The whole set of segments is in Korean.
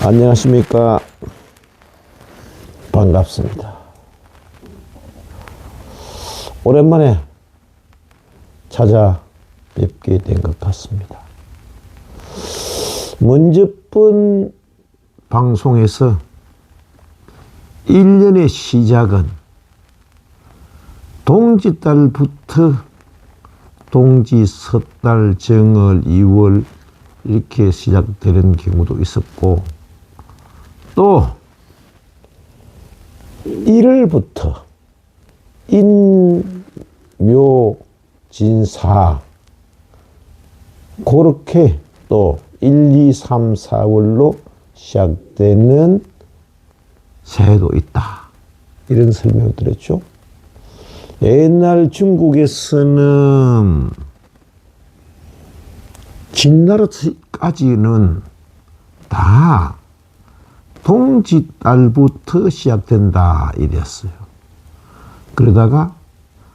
안녕하십니까. 반갑습니다. 오랜만에 찾아뵙게 된 것 같습니다. 먼저번 방송에서 1년의 시작은 동지달부터 동지, 섣달, 정월, 2월 이렇게 시작되는 경우도 있었고, 또 1월부터 인, 묘, 진, 사 그렇게 또 1, 2, 3, 4월로 시작되는 새해도 있다. 이런 설명을 드렸죠. 옛날 중국에서는 진나라까지는 다 동지달부터 시작된다 이랬어요. 그러다가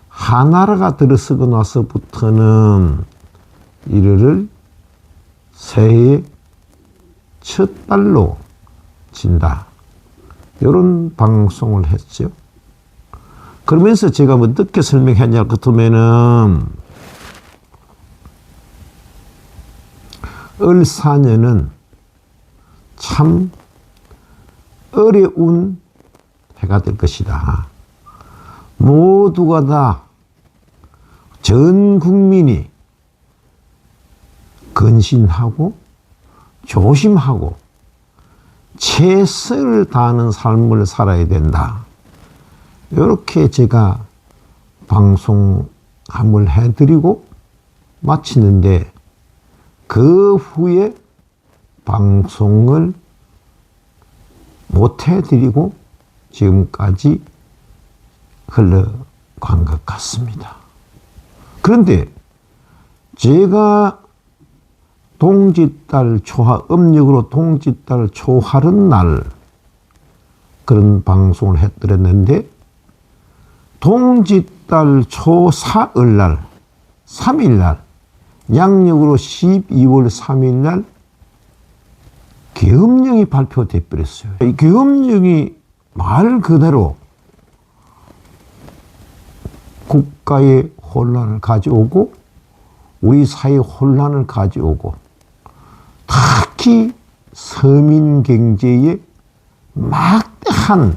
하나라가 들어서고 나서부터는 1월을 새해의 첫 달로 진다. 이런 방송을 했죠. 그러면서 제가 뭐 어떻게 설명했냐 그렇다면은 을사년은 참 어려운 해가 될 것이다. 모두가 다 전 국민이 근신하고 조심하고 최선을 다하는 삶을 살아야 된다. 이렇게 제가 방송 한번 해드리고 마치는데, 그 후에 방송을 못 해드리고 지금까지 흘러간 것 같습니다. 그런데 제가 동지달 초하, 음력으로 동지달 초하른 날 그런 방송을 해드렸는데, 동지달 초사흘 날 3일 날 양력으로 12월 3일 날 계엄령이 발표돼 버렸어요. 이 계엄령이 말 그대로 국가의 혼란을 가져오고 우리 사회의 혼란을 가져오고, 특히 서민 경제에 막대한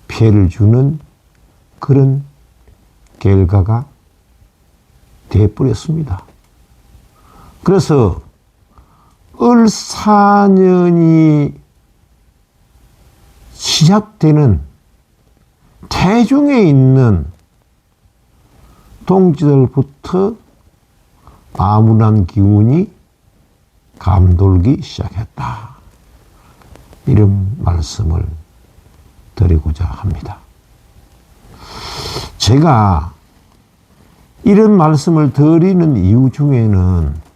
피해를 주는 그런 결과가 되어버렸습니다. 그래서 을사년이 시작되는 태중에 있는 동지달부터 암울한 기운이 감돌기 시작했다. 이런 말씀을 드리고자 합니다. 제가 이런 말씀을 드리는 이유 중에는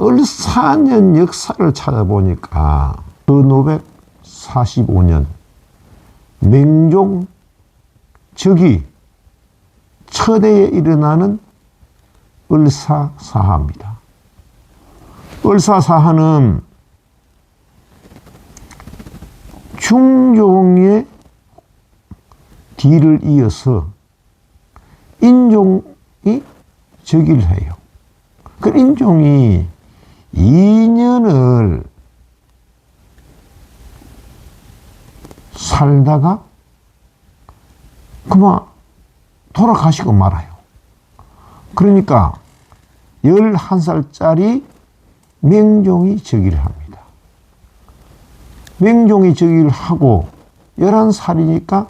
을사년 역사를 찾아보니까 1545년 맹종 즉위 첫해에 일어나는 을사사하입니다. 을사사하는 중종의 뒤를 이어서 인종이 즉위를 해요. 그 인종이 2년을 살다가 그만 돌아가시고 말아요. 그러니까 11살짜리 맹종이 즉위를 합니다. 맹종이 즉위를 하고 11살이니까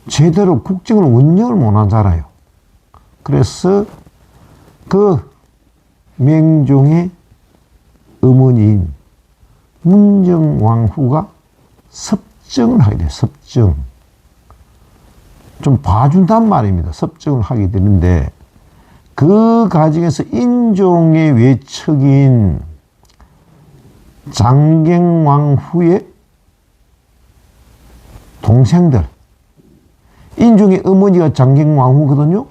제대로 국정을 운영을 못하잖아요. 그래서 그 맹종의 어머니인 문정왕후가 섭정을 하게 돼요. 섭정. 좀 봐준단 말입니다. 섭정을 하게 되는데, 그 과정에서 인종의 외척인 장경왕후의 동생들, 인종의 어머니가 장경왕후거든요.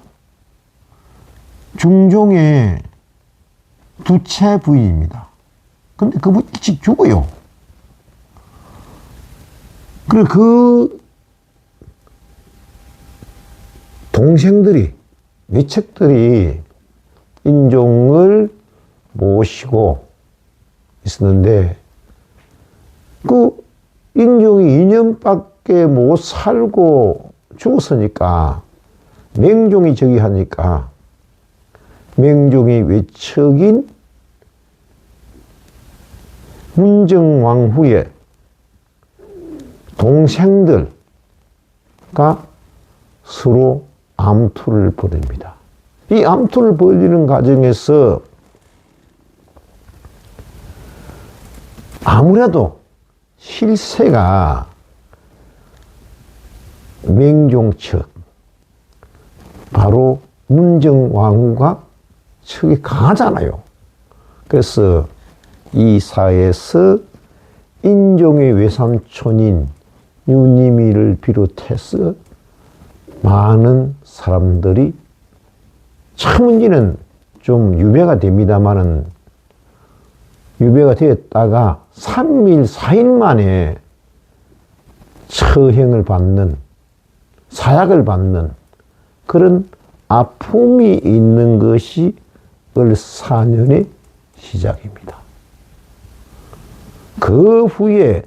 중종의 두채 부인입니다. 근데 그분 일찍 죽어요. 그래, 그 동생들이, 외척들이 인종을 모시고 있었는데, 그 인종이 2년밖에 못 살고 죽었으니까, 맹종이 저기 하니까, 맹종이 외척인 문정왕 후에 동생들과 서로 암투를 벌입니다. 이 암투를 벌이는 과정에서 아무래도 실세가 맹종 측, 바로 문정왕후가 척이 강하잖아요. 그래서 이 사회에서 인종의 외삼촌인 유니미를 비롯해서 많은 사람들이, 차문제는 좀 유배가 됩니다만은, 유배가 되었다가 3일, 4일 만에 처형을 받는, 사약을 받는 그런 아픔이 있는 것이 을사년의 시작입니다. 그 후에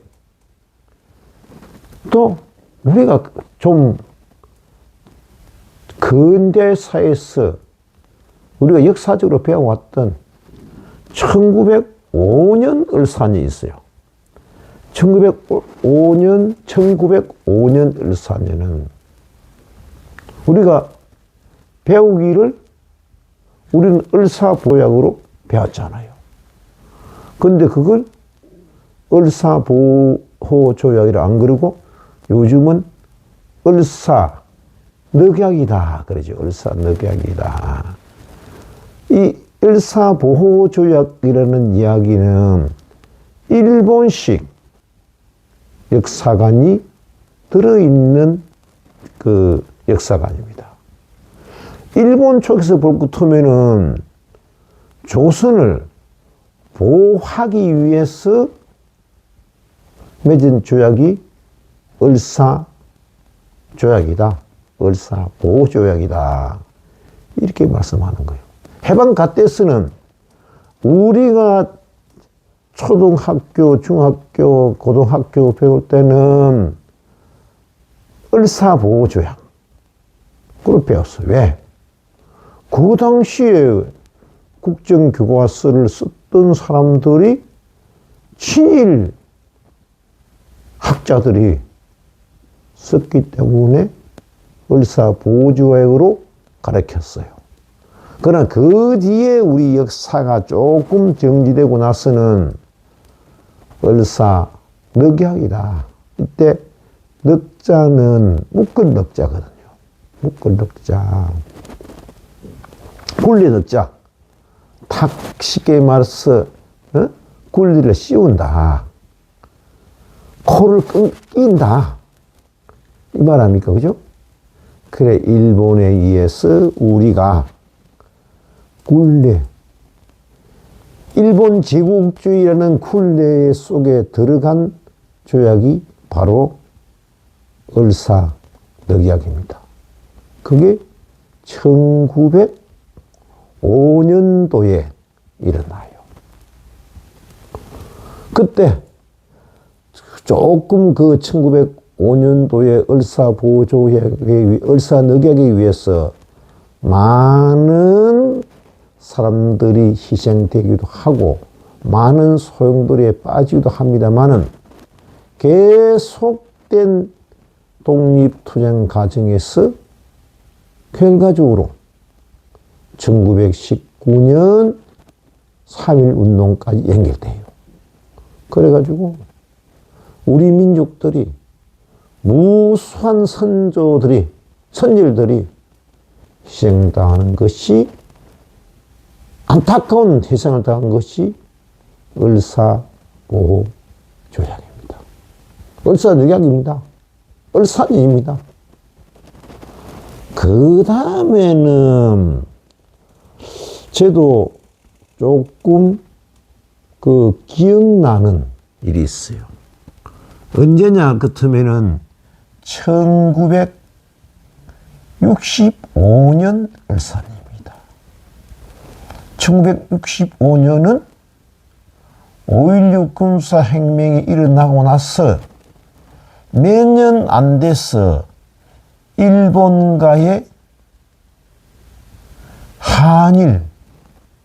또 우리가 좀 근대사에서 우리가 역사적으로 배워왔던 1905년 을사년이 있어요. 1905년 을사년은 우리가 배우기를 우리는 을사보약으로 배웠잖아요. 근데 그걸 을사보호조약이라 안 그러고 요즘은 을사늑약이다 그러죠. 을사늑약이다. 이 을사보호조약이라는 이야기는 일본식 역사관이 들어있는 그 역사관입니다. 일본 쪽에서 볼 것 같으면은 조선을 보호하기 위해서 맺은 조약이 을사조약이다. 을사보호조약이다. 이렇게 말씀하는 거예요. 해방 가때스는 우리가 초등학교, 중학교, 고등학교 배울 때는 을사보호조약 그걸 배웠어요. 왜? 그 당시에 국정교과서를 썼던 사람들이 친일 학자들이 썼기 때문에 을사보호조약으로 가르쳤어요. 그러나 그 뒤에 우리 역사가 조금 정지되고 나서는 을사늑약이다. 이때 늑자는 묶은 늑자거든요. 묶은 늑자. 굴리 늑자. 탁 쉽게 말해서 굴리를 씌운다. 코를 끊긴다. 이 말 아닙니까? 그죠? 그래, 일본에 의해서 우리가 굴레, 일본 제국주의라는 굴레 속에 들어간 조약이 바로 을사늑약입니다. 그게 1905년도에 일어나요. 그때 조금 그 1905년도에 을사늑약에 의해서 많은 사람들이 희생되기도 하고 많은 소용돌이에 빠지기도 합니다만은 계속된 독립투쟁 과정에서 결과적으로 1919년 3.1운동까지 연결돼요. 그래가지고 우리 민족들이 무수한 선질들이 희생당하는 것이, 안타까운 희생을 당한 것이 을사보호조약입니다. 을사늑약입니다. 을사년입니다. 그 다음에는 저도 조금 기억나는 일이 있어요. 언제냐 같으면은 1965년 을사입니다. 1965년은 5.16 군사혁명이 일어나고 나서 몇 년 안 돼서 일본과의 한일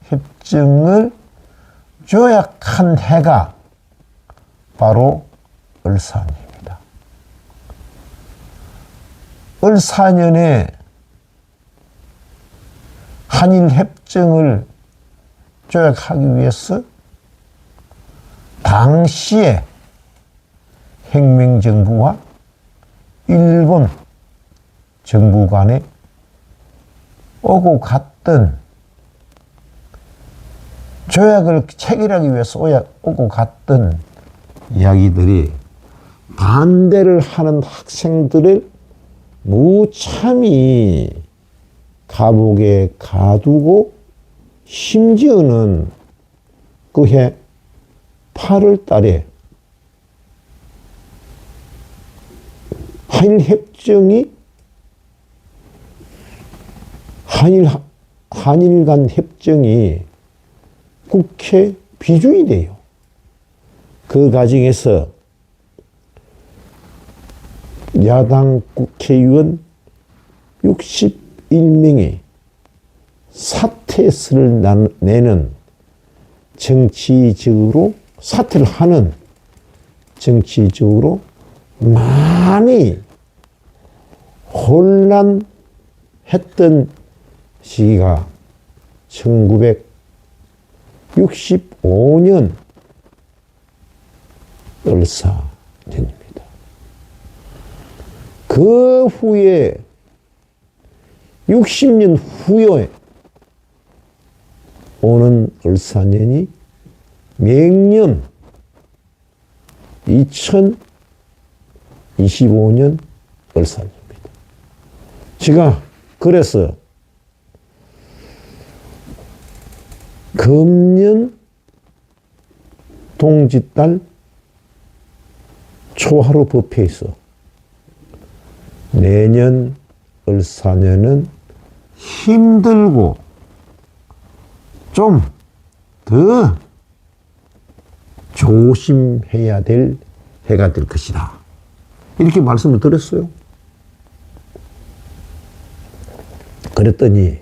협정을 조약한 해가 바로 을사년입니다. 을사년에 한일 협정을 조약하기 위해서 당시에 혁명정부와 일본 정부 간에 오고 갔던 조약을 체결하기 위해서 오고 갔던 이야기들이 반대를 하는 학생들을 무참히 감옥에 가두고 심지어는 그해 8월 달에 한일 간 협정이 국회 비준이 돼요. 그 과정에서 야당 국회의원 61명이 사퇴서를 내는 정치적으로 사퇴를 하는 정치적으로 많이 혼란했던 시기가 1965년 을사년입니다. 그 후에 60년 후에 오는 을사년이 명년 2025년 을사년입니다. 제가 그래서 금년 동짓달 초하루 법회에서 내년 을사년은 힘들고 좀 더 조심해야 될 해가 될 것이다. 이렇게 말씀을 드렸어요. 그랬더니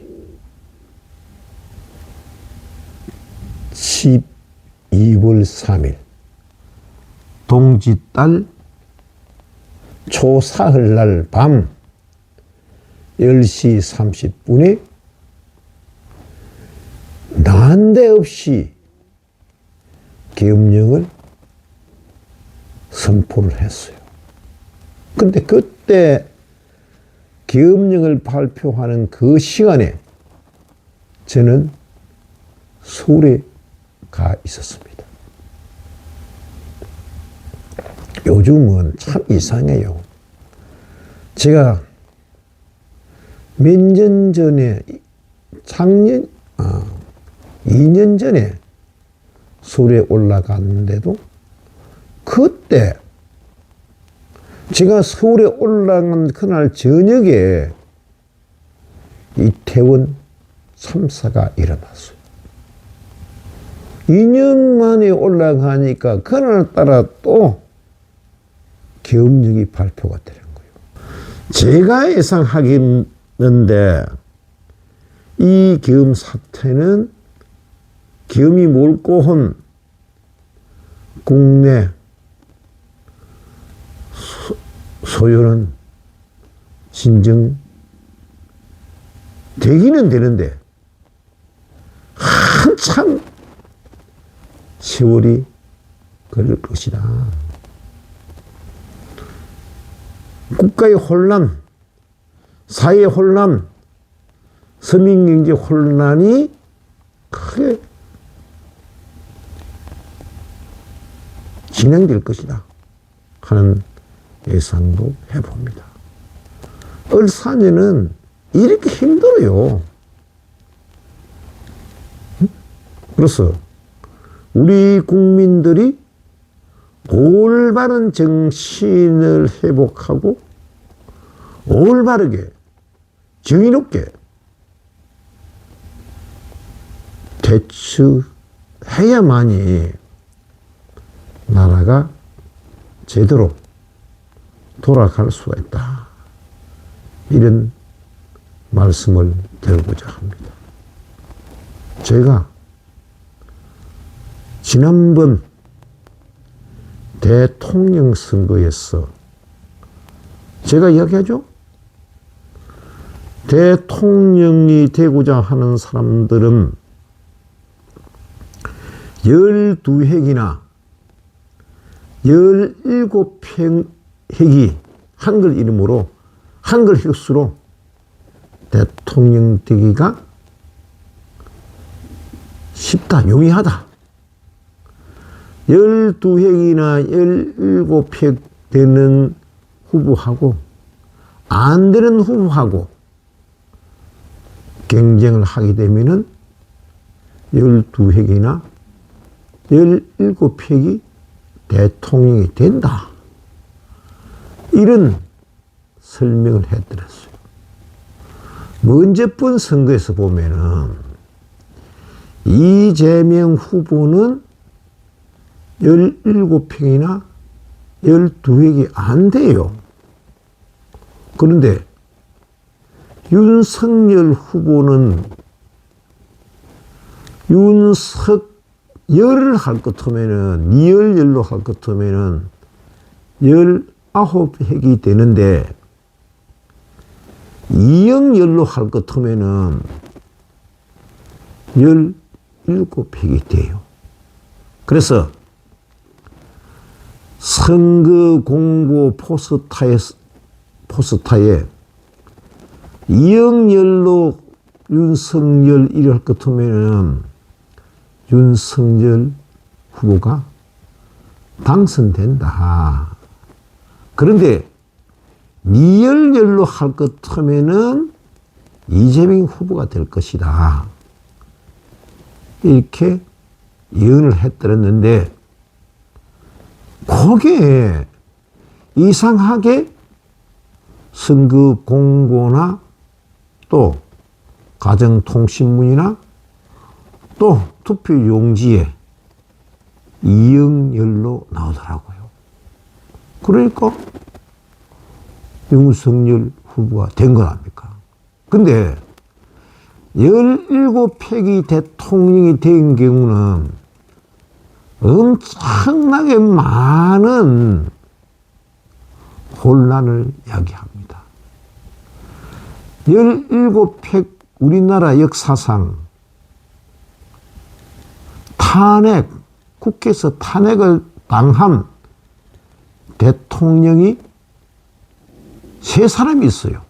12월 3일 동짓달 초사흘날 밤 10시 30분에 난데없이 계엄령을 선포를 했어요. 근데 그때 계엄령을 발표하는 그 시간에 저는 서울에 가 있었습니다. 요즘은 참 이상해요. 제가 몇 년 전에 2년 전에 서울에 올라갔는데도 그때 제가 서울에 올라간 그날 저녁에 이태원 참사가 일어났어요. 2년 만에 올라가니까 그날따라 또 계엄령이 발표가 되는 거예요. 제가 예상하겠는데 이 계엄 사태는 계엄이 몰고 온 국내 소요는 진정 되기는 되는데 한참 세월이 걸릴 것이다. 국가의 혼란, 사회의 혼란, 서민경제 혼란이 크게 진행될 것이다 하는 예상도 해봅니다. 을사년은 이렇게 힘들어요. 그래서 우리 국민들이 올바른 정신을 회복하고 올바르게 정의롭게 대처해야만이 나라가 제대로 돌아갈 수가 있다. 이런 말씀을 드리고자 합니다. 제가 지난번 대통령 선거에서 제가 이야기하죠. 대통령이 되고자 하는 사람들은 12획이나 17획이 한글 이름으로 한글 획수로 대통령 되기가 쉽다, 용이하다. 12획이나 17획 되는 후보하고 안 되는 후보하고 경쟁을 하게 되면은 12획이나 17획이 대통령이 된다. 이런 설명을 해드렸어요. 먼저번 선거에서 보면은 이재명 후보는 17획이나 12획이 안 돼요. 그런데 윤석열 후보는 윤석열을 할 것 같으면은, 이열열로 할 것 같으면은 19획이 되는데, 이영열로 할 것 같으면은 17획이 돼요. 그래서 선거 공보 포스타에 이영열로 윤석열 일을 할 것 같으면은 윤석열 후보가 당선된다. 그런데 이열열로 할 것 같으면은 이재명 후보가 될 것이다. 이렇게 예언을 해드렸는데, 그게 이상하게 선거 공고나 또 가정통신문이나 또 투표 용지에 이영열로 나오더라고요. 그러니까 윤석열 후보가 된 거 아닙니까? 근데 17획이 대통령이 된 경우는 엄청나게 많은 혼란을 야기합니다. 17획 우리나라 역사상 국회에서 탄핵을 당한 대통령이 3사람이 있어요.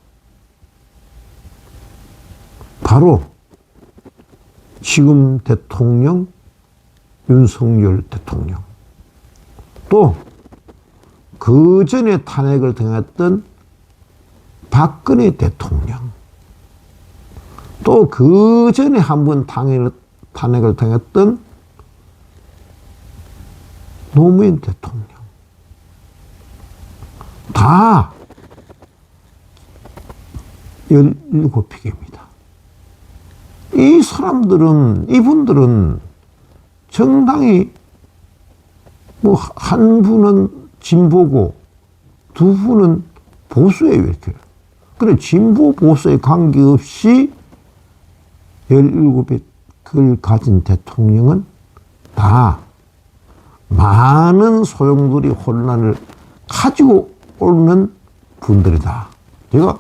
바로 지금 대통령 윤석열 대통령, 또 그 전에 탄핵을 당했던 박근혜 대통령, 또 그 전에 한번 탄핵을 당했던 노무현 대통령, 다 17픽입니다. 이분들은 정당이 뭐 한 분은 진보고 두 분은 보수예요, 이렇게. 그래, 진보 보수에 관계없이 17픽을 가진 대통령은 다 많은 소용돌이 혼란을 가지고 오는 분들이다. 제가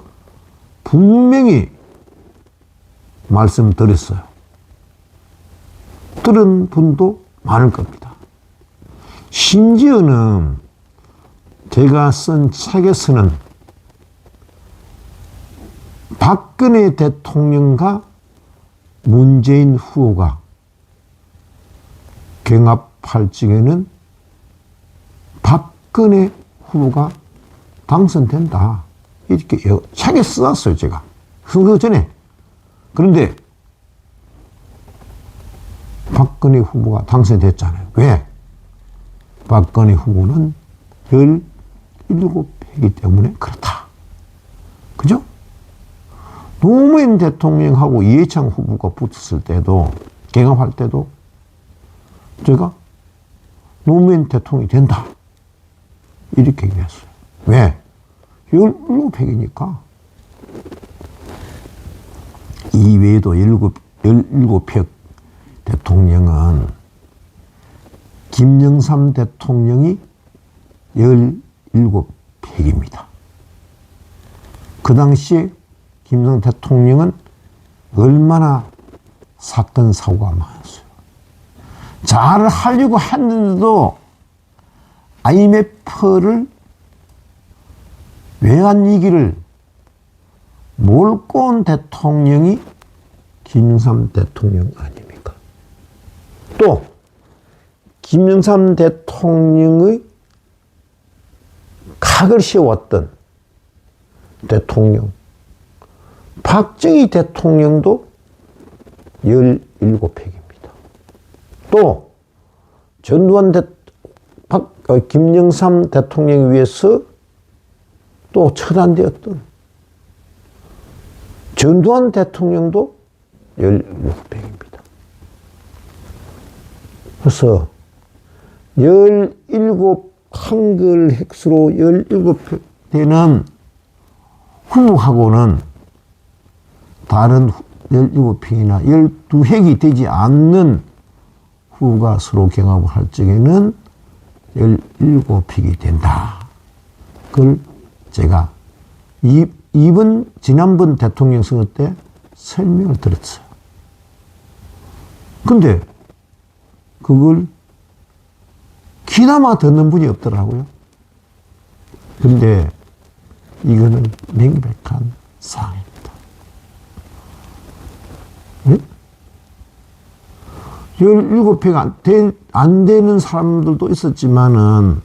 분명히 말씀드렸어요. 들은 분도 많을 겁니다. 심지어는 제가 쓴 책에서는 박근혜 대통령과 문재인 후보가 경합할 적에는 박근혜 후보가 당선된다. 이렇게 책에 써놨어요, 제가. 선거 전에. 그런데 박근혜 후보가 당선됐잖아요. 왜? 박근혜 후보는 17표이기 때문에 그렇다. 그죠? 노무현 대통령하고 이해창 후보가 붙었을 때도, 경합할 때도 제가 노무현 대통령이 된다. 이렇게 얘기했어요. 왜? 17표이니까. 이외에도 17표 대통령은 김영삼 대통령이 17표입니다. 그 당시에 김영삼 대통령은 얼마나 사건 사고가 많았어요. 잘 하려고 했는데도 IMF를 외환위기를 몰고 온 대통령이 김영삼 대통령 아닙니까? 또 김영삼 대통령의 각을 세웠던 대통령 박정희 대통령도 17표입니다. 또 전두환 김영삼 대통령에 의해서 또 처단되었던 전두환 대통령도 17표입니다. 그래서 17 한글 핵수로 17표 되는 후보하고는 다른 17표이나 12획이 되지 않는 후보가 서로 경합을 할 적에는 17획이 된다. 그걸 제가 지난번 대통령 선거 때 설명을 드렸어요. 근데 그걸 귀담아 듣는 분이 없더라고요. 근데 이거는 명백한 사항입니다. 네? 17표가 안 되는 사람들도 있었지만은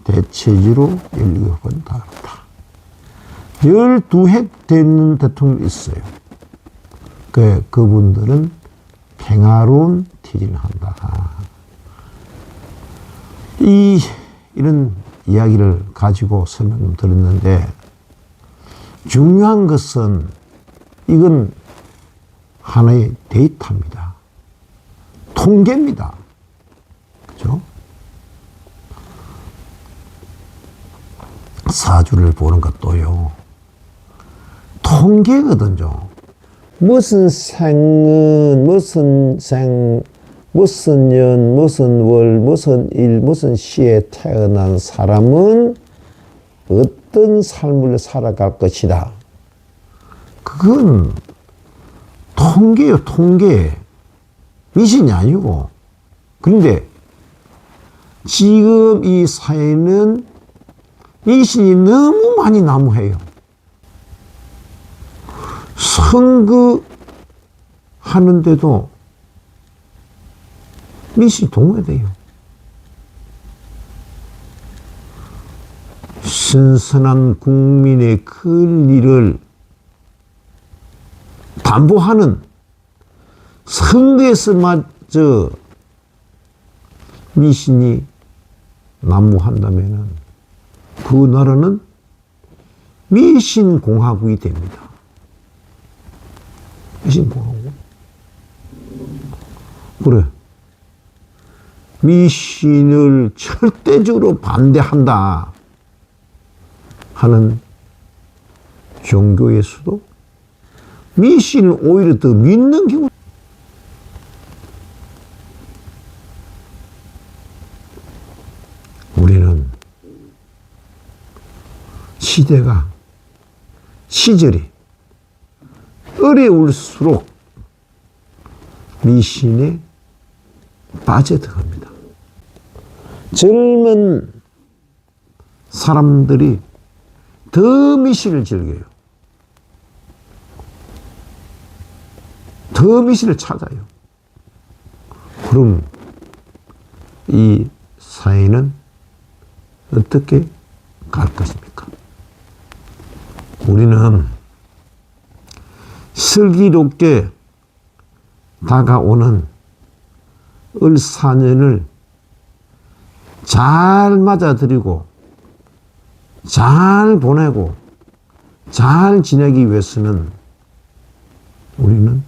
대체적으로 17표는 다 그렇다. 12획 되는 대통령이 있어요. 그분들은 평화로운 퇴진을 한다. 이런 이야기를 가지고 설명을 드렸는데, 중요한 것은 이건 하나의 데이터입니다. 통계입니다. 그죠? 사주를 보는 것도요, 통계거든요. 무슨 생은, 무슨 생, 무슨 년, 무슨 월, 무슨 일, 무슨 시에 태어난 사람은 어떤 삶을 살아갈 것이다. 그건 통계요, 통계. 미신이 아니고. 그런데 지금 이 사회는 미신이 너무 많이 난무해요. 선거하는데도 미신이 동요돼요. 선선한 국민의 권리를 담보하는 선거에서마저 미신이 난무한다면 그 나라는 미신공화국이 됩니다. 미신공화국. 그래. 미신을 절대적으로 반대한다 하는 종교에서도 미신을 오히려 더 믿는 경우. 우리는 시절이 어려울수록 미신에 빠져들어갑니다. 젊은 사람들이 더 미신을 즐겨요. 더 미신을 찾아요. 그럼 이 사회는 어떻게 갈 것입니까? 우리는 슬기롭게 다가오는 을사년을 잘 맞아들이고 잘 보내고 잘 지내기 위해서는 우리는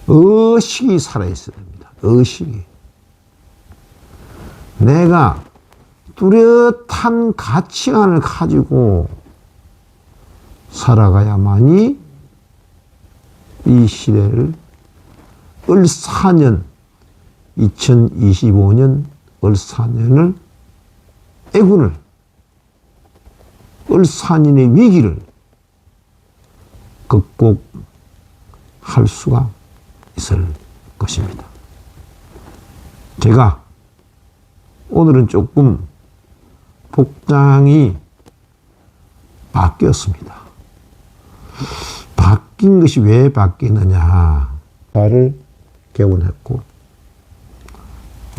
의식이 살아있어야 됩니다. 의식이. 내가 뚜렷한 가치관을 가지고 살아가야만이 이 시대를 을사년 2025년 을사년을 애군을 을사년의 위기를 극복할 수가 있을 것입니다. 제가 오늘은 조금 복장이 바뀌었습니다. 바뀐 것이 왜 바뀌느냐. 사를 개원했고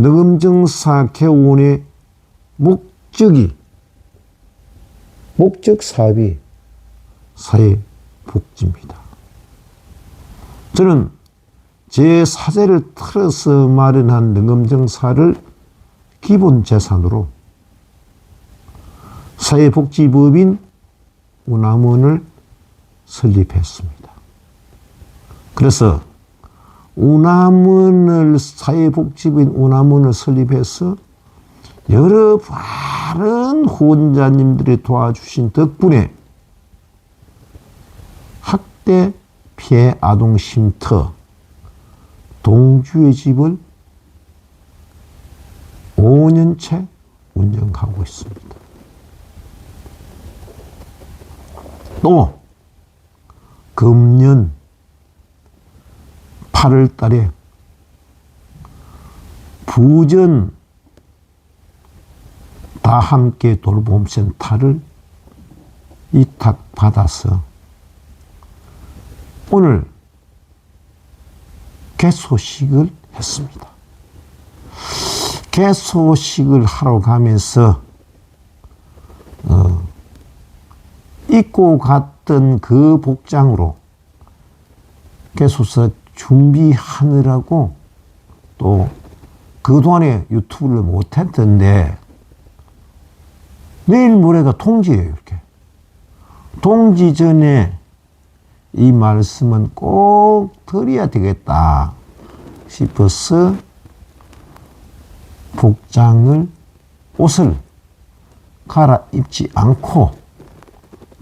늑음정사 개원의 목적 사업이 사회복지입니다. 저는 제 사제를 틀어서 마련한 늑음정사를 기본 재산으로 사회복지법인 운암원을 설립했습니다. 그래서 사회복지법인 운암원을 설립해서 여러 많은 후원자님들이 도와주신 덕분에 학대 피해 아동 쉼터 동주의 집을 5년째 운영하고 있습니다. 또 금년 8월 달에 부전 다 함께 돌봄센터를 위탁받아서 오늘 개소식을 했습니다. 개소식을 하러 가면서 입고 갔던 그 복장으로 개소서 준비하느라고 또 그동안에 유튜브를 못했던데 내일 모레가 통지예요. 이렇게 통지 전에 이 말씀은 꼭 드려야 되겠다 싶어서 옷을 갈아입지 않고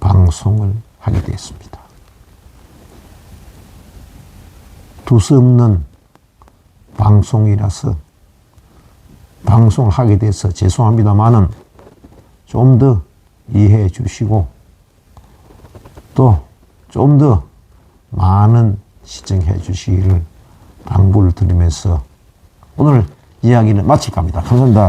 방송을 하게 되었습니다. 두서없는 방송이라서 방송을 하게 돼서 죄송합니다만은 좀 더 이해해 주시고 또 좀 더 많은 시청해 주시기를 당부를 드리면서 오늘 이야기는 마칠까 합니다. 감사합니다.